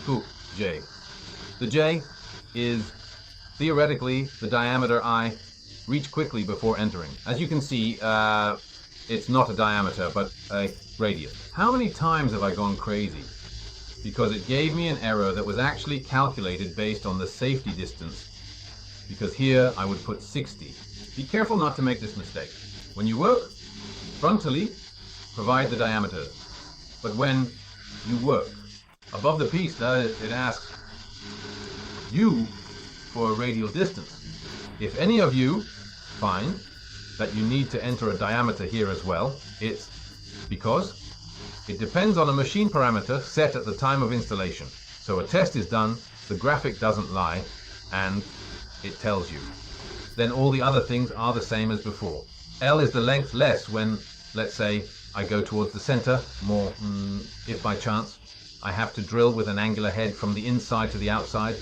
J. The J is theoretically the diameter I reach quickly before entering. As you can see, it's not a diameter, but a radius. How many times have I gone crazy? Because it gave me an error that was actually calculated based on the safety distance. Because here I would put 60. Be careful not to make this mistake. When you work, frontally, provide the diameter. But when you work above the piece, it asks you for a radial distance. If any of you find that you need to enter a diameter here as well, it's because it depends on a machine parameter set at the time of installation. So a test is done, the graphic doesn't lie, and it tells you. Then all the other things are the same as before. L is the length less when, let's say, I go towards the center, more if by chance I have to drill with an angular head from the inside to the outside.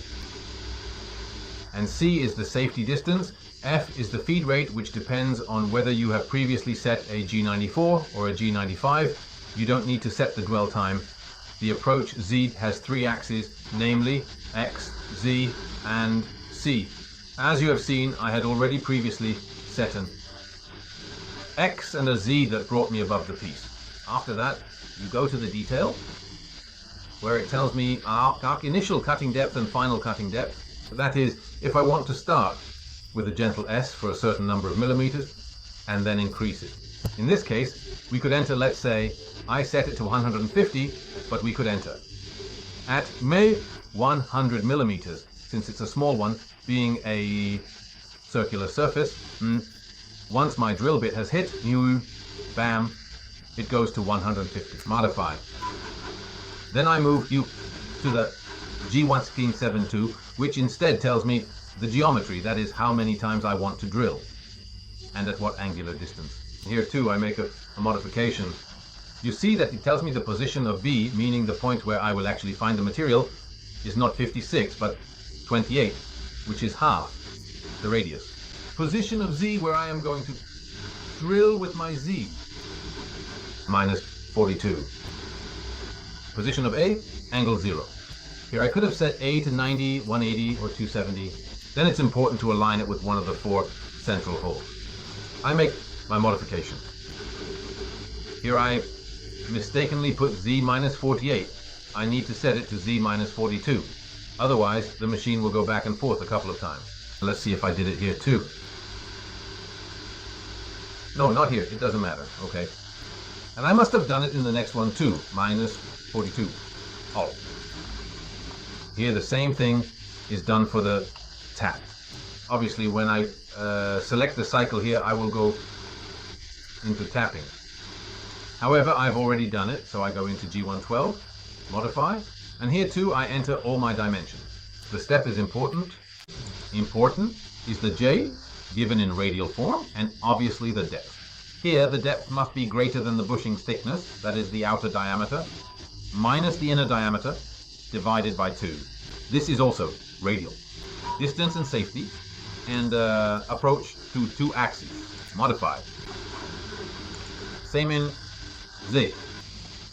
And C is the safety distance. F is the feed rate, which depends on whether you have previously set a G94 or a G95. You don't need to set the dwell time. The approach Z has 3 axes, namely X, Z, and C. As you have seen, I had already previously set an X and a Z that brought me above the piece. After that, you go to the detail, where it tells me our initial cutting depth and final cutting depth. That is, if I want to start with a gentle S for a certain number of millimeters, and then increase it. In this case, we could enter, let's say, I set it to 150, but we could enter at May 100 millimeters, since it's a small one, being a circular surface. Once my drill bit has hit, bam, it goes to 150. Modify. Then I move you to the G1672, which instead tells me the geometry, that is how many times I want to drill and at what angular distance. Here too I make a modification. You see that it tells me the position of B, meaning the point where I will actually find the material, is not 56 but 28, which is half the radius. Position of Z, where I am going to drill with my Z, minus 42. Position of A, angle 0. Here I could have set A to 90, 180, or 270. Then it's important to align it with one of the 4 central holes. I make my modification. Here I mistakenly put Z minus 48. I need to set it to Z minus 42. Otherwise, the machine will go back and forth a couple of times. Let's see if I did it here too. No, not here. It doesn't matter. Okay. And I must have done it in the next one too. Minus 42. Oh. Here the same thing is done for the tap. Obviously, when I select the cycle here, I will go into tapping. However, I've already done it, so I go into G112, modify, and here too I enter all my dimensions. The step is important. Important is the J, given in radial form, and obviously the depth. Here the depth must be greater than the bushing's thickness, that is the outer diameter, minus the inner diameter, divided by 2. This is also radial. Distance and safety, and approach to 2 axes. Modify. Same in Z.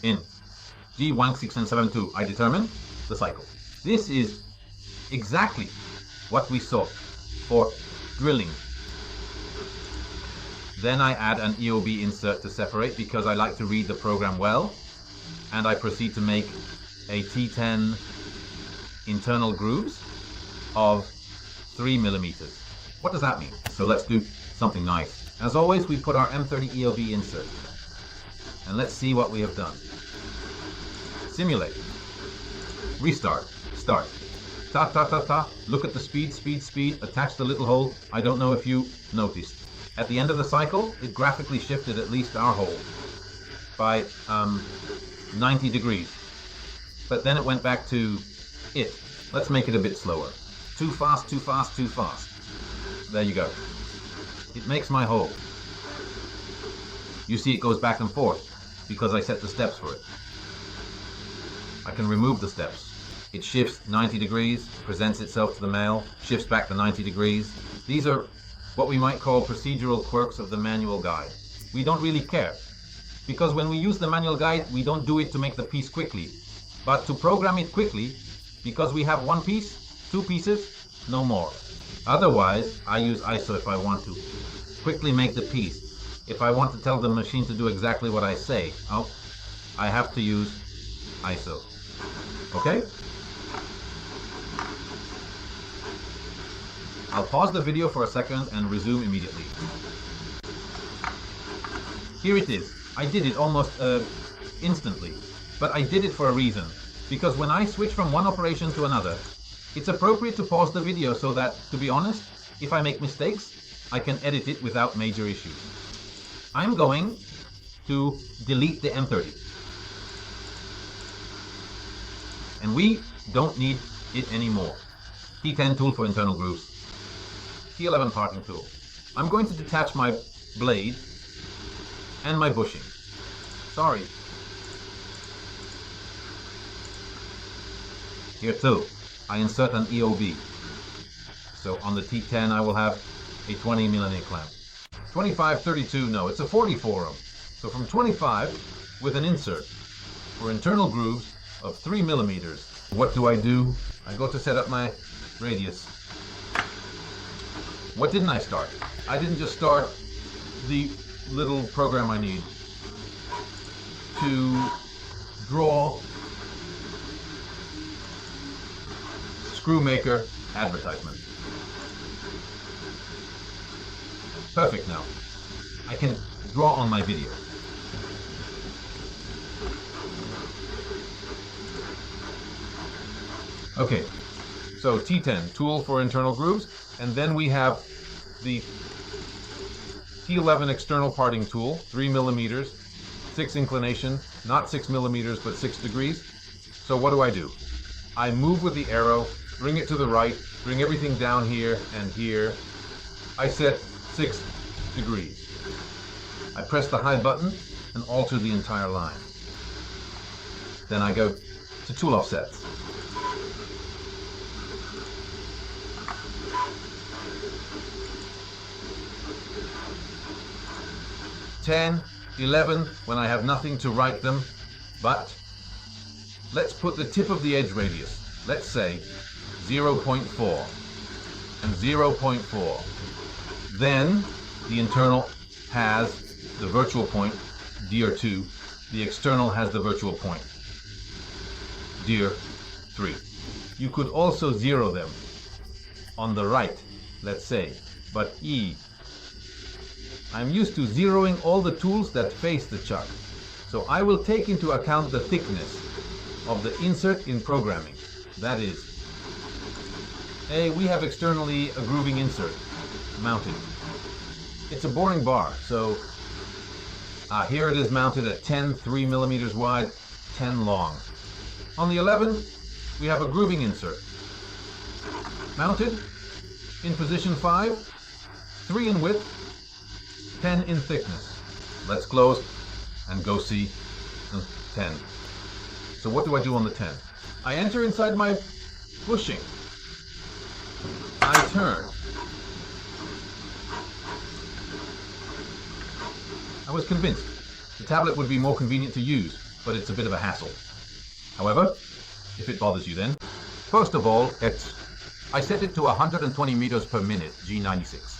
In G1672, I determine the cycle. This is exactly what we saw for drilling. Then I add an EOB insert to separate because I like to read the program well, and I proceed to make a T10 internal grooves of 3 millimeters. What does that mean? So let's do something nice. As always, we put our M30 EOB insert. And let's see what we have done. Simulate. Restart. Start. Ta ta ta ta. Look at the speed, speed, speed. Attach the little hole. I don't know if you noticed. At the end of the cycle, it graphically shifted at least our hole by 90 degrees. But then it went back to it. Let's make it a bit slower. Too fast, too fast, too fast. There you go. It makes my hole. You see it goes back and forth because I set the steps for it. I can remove the steps. It shifts 90 degrees, presents itself to the mail, shifts back to 90 degrees. These are what we might call procedural quirks of the manual guide. We don't really care, because when we use the manual guide, we don't do it to make the piece quickly, but to program it quickly, because we have one piece, two pieces, no more. Otherwise, I use ISO if I want to quickly make the piece. If I want to tell the machine to do exactly what I say, oh, I have to use ISO. Okay? I'll pause the video for a second and resume immediately. Here it is. I did it almost instantly, but I did it for a reason. Because when I switch from one operation to another, it's appropriate to pause the video so that, to be honest, if I make mistakes, I can edit it without major issues. I'm going to delete the M30. And we don't need it anymore. T10 tool for internal grooves. T11 parting tool. I'm going to detach my blade and my bushing. Sorry. Here too, I insert an EOB. So on the T10 I will have a 20 mm clamp. 25, 32, no, it's a 44 ohm. So from 25 with an insert for internal grooves of 3 mm. What do? I go to set up my radius. What didn't I start? I didn't just start the little program I need to draw Screwmaker advertisement. Perfect now. I can draw on my video. Okay, so T10, tool for internal grooves, and then we have the T11 external parting tool, 3 mm, 6 inclination, not 6 mm, but 6 degrees. So what do? I move with the arrow, bring it to the right, bring everything down here and here. I set 6 degrees. I press the high button and alter the entire line. Then I go to tool offsets. $10, $11 when I have nothing to write them, but let's put the tip of the edge radius, let's say 0.4 and 0.4. Then the internal has the virtual point, dir 2, the external has the virtual point, dir 3. You could also zero them on the right, let's say, but I'm used to zeroing all the tools that face the chuck. So I will take into account the thickness of the insert in programming. That is, we have externally a grooving insert mounted. It's a boring bar, so here it is mounted at 10, 3 mm wide, 10 long. On the 11, we have a grooving insert mounted in position 5, 3 in width, 10 in thickness. Let's close and go see the 10. So what do I do on the 10? I enter inside my bushing. I turn. I was convinced the tablet would be more convenient to use, but it's a bit of a hassle. However, if it bothers you then, first of all, I set it to 120 meters per minute, G96.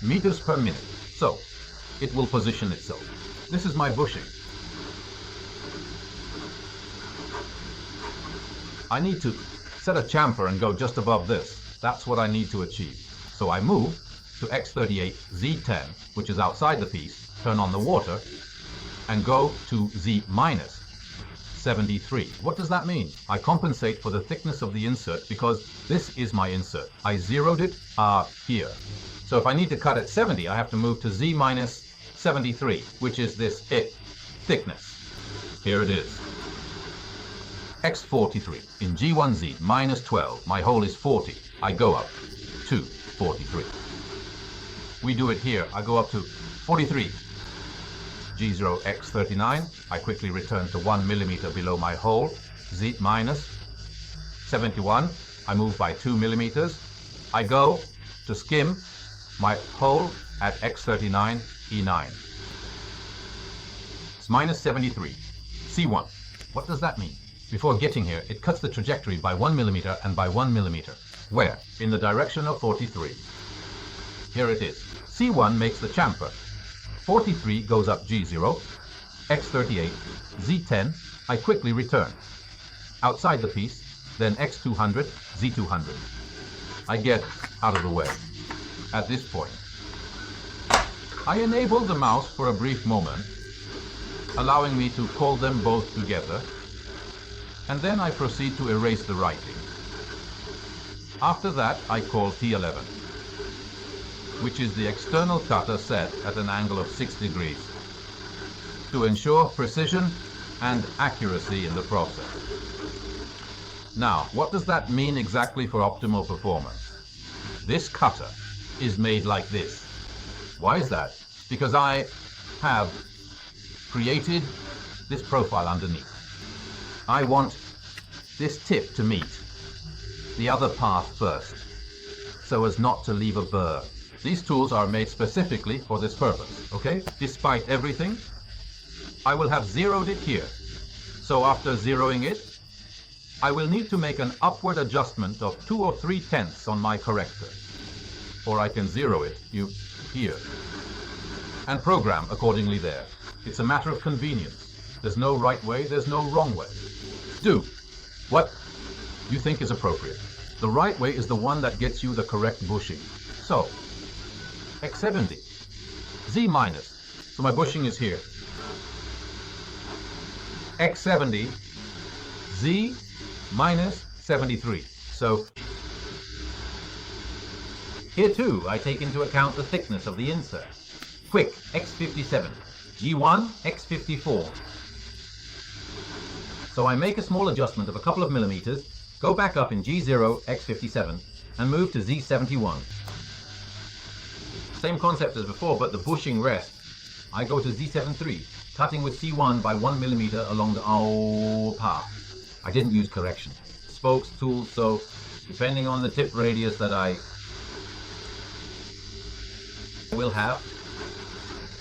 Meters per minute. So, it will position itself. This is my bushing. I need to set a chamfer and go just above this. That's what I need to achieve. So I move to X38 Z10, which is outside the piece, turn on the water, and go to Z minus 73. What does that mean? I compensate for the thickness of the insert because this is my insert. I zeroed it here. So if I need to cut at 70, I have to move to Z minus 73, which is this thickness. Here it is. X43 in G1Z minus 12. My hole is 40. I go up to 43. We do it here. I go up to 43. G0X39. I quickly return to 1 millimeter below my hole. Z minus 71. I move by 2 millimeters. I go to skim my hole at X39 E9. It's minus 73. C1. What does that mean? Before getting here, it cuts the trajectory by 1 millimeter and by 1 millimeter. Where? In the direction of 43. Here it is. C1 makes the chamfer. 43 goes up G0, X38, Z10. I quickly return. Outside the piece, then X200, Z200. I get out of the way. At this point, I enable the mouse for a brief moment, allowing me to call them both together, and then I proceed to erase the writing. After that, I call T11, which is the external cutter set at an angle of 6 degrees, to ensure precision and accuracy in the process. Now, what does that mean exactly for optimal performance? This cutter is made like this. Why is that? Because I have created this profile underneath. I want this tip to meet the other path first, so as not to leave a burr. These tools are made specifically for this purpose, okay? Despite everything, I will have zeroed it here. So after zeroing it, I will need to make an upward adjustment of 2 or 3 tenths on my corrector. Or I can zero it, here, and program accordingly there. It's a matter of convenience. There's no right way, there's no wrong way. Do what you think is appropriate. The right way is the one that gets you the correct bushing. So, X70, Z minus, so my bushing is here. X70, Z minus 73. So, here too, I take into account the thickness of the insert. Quick, X57, G1, X54. So I make a small adjustment of a couple of millimeters, go back up in G0, X57, and move to Z71. Same concept as before, but the bushing rests. I go to Z73, cutting with C1 by 1 millimeter along the path. I didn't use correction. Spokes, tools, so depending on the tip radius that I will have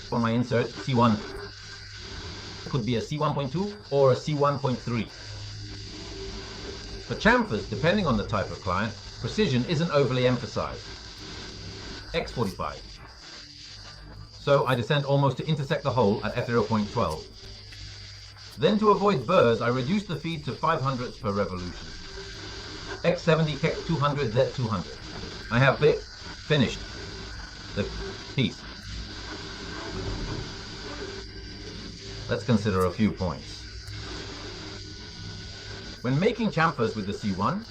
for my insert, C1 could be a C1.2 or a C1.3. For chamfers, depending on the type of client, precision isn't overly emphasized. X45. So I descend almost to intersect the hole at F0.12. Then to avoid burrs, I reduce the feed to 500ths per revolution. X70, X200, Z200. I have finished the piece. Let's consider a few points. When making chamfers with the C1,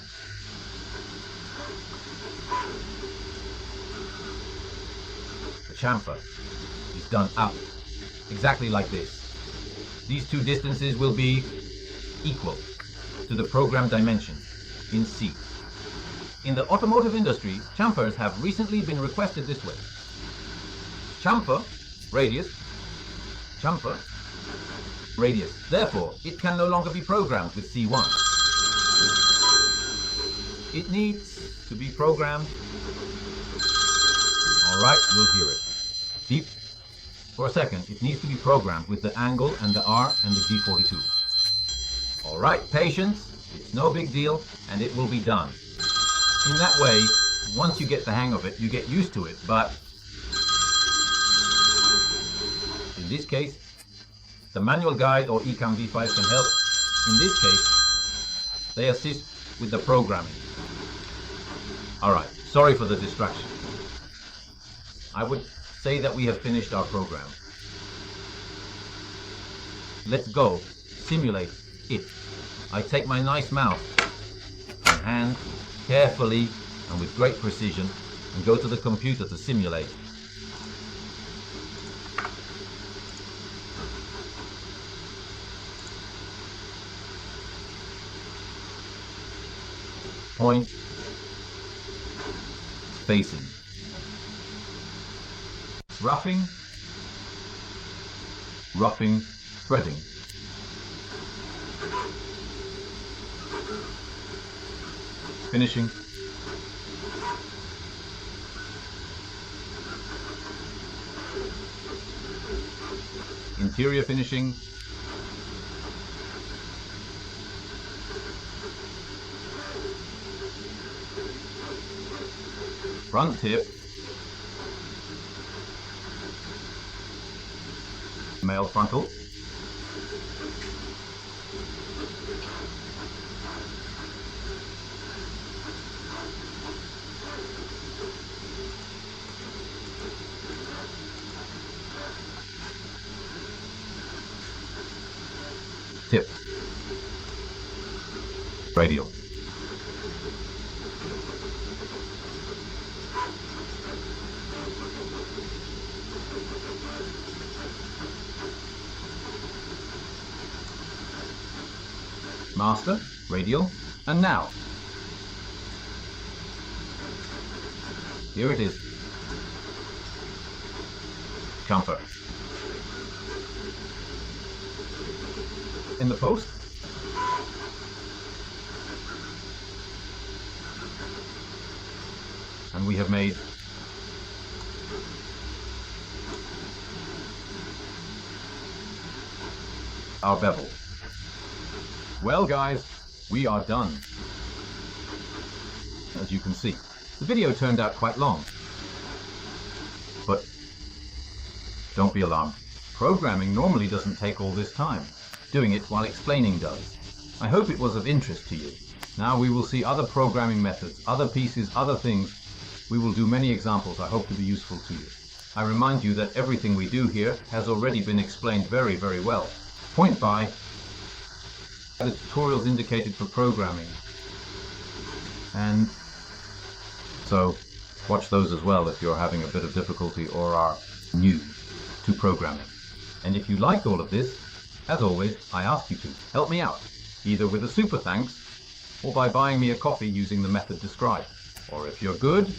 the chamfer is done up, exactly like this. These two distances will be equal to the program dimension in C. In the automotive industry, chamfers have recently been requested this way. Chamfer, radius, chamfer, radius. Therefore, it can no longer be programmed with C1. It needs to be programmed. Alright, you'll hear it. Deep. For a second, it needs to be programmed with the angle and the R and the G42. Alright, patience. It's no big deal, and it will be done. In that way, once you get the hang of it, you get used to it, but in this case, the manual guide or Ecam V5 can help. In this case, they assist with the programming. Alright, sorry for the distraction. I would say that we have finished our program. Let's go simulate it. I take my nice mouse and hand carefully and with great precision and go to the computer to simulate. point, spacing, roughing, threading, finishing, interior finishing, front tip, male frontal, tip, radial, master, radial, and now here it is, chamfer. In the post, and we have made our bevel. Well guys, we are done. As you can see, the video turned out quite long, but don't be alarmed. Programming normally doesn't take all this time. Doing it while explaining does. I hope it was of interest to you. Now we will see other programming methods, other pieces, other things. We will do many examples I hope to be useful to you. I remind you that everything we do here has already been explained very, very well. Point by the tutorials indicated for programming. And so watch those as well if you're having a bit of difficulty or are new to programming. And if you like all of this, as always, I ask you to help me out, either with a super thanks or by buying me a coffee using the method described. Or if you're good,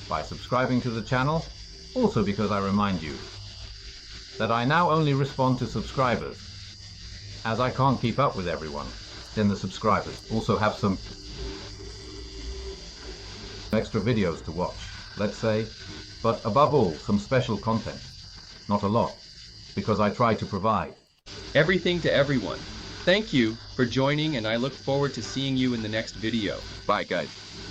by subscribing to the channel, also because I remind you that I now only respond to subscribers. As I can't keep up with everyone, then the subscribers also have some extra videos to watch, let's say, but above all, some special content. Not a lot, because I try to provide everything to everyone. Thank you for joining, and I look forward to seeing you in the next video. Bye guys.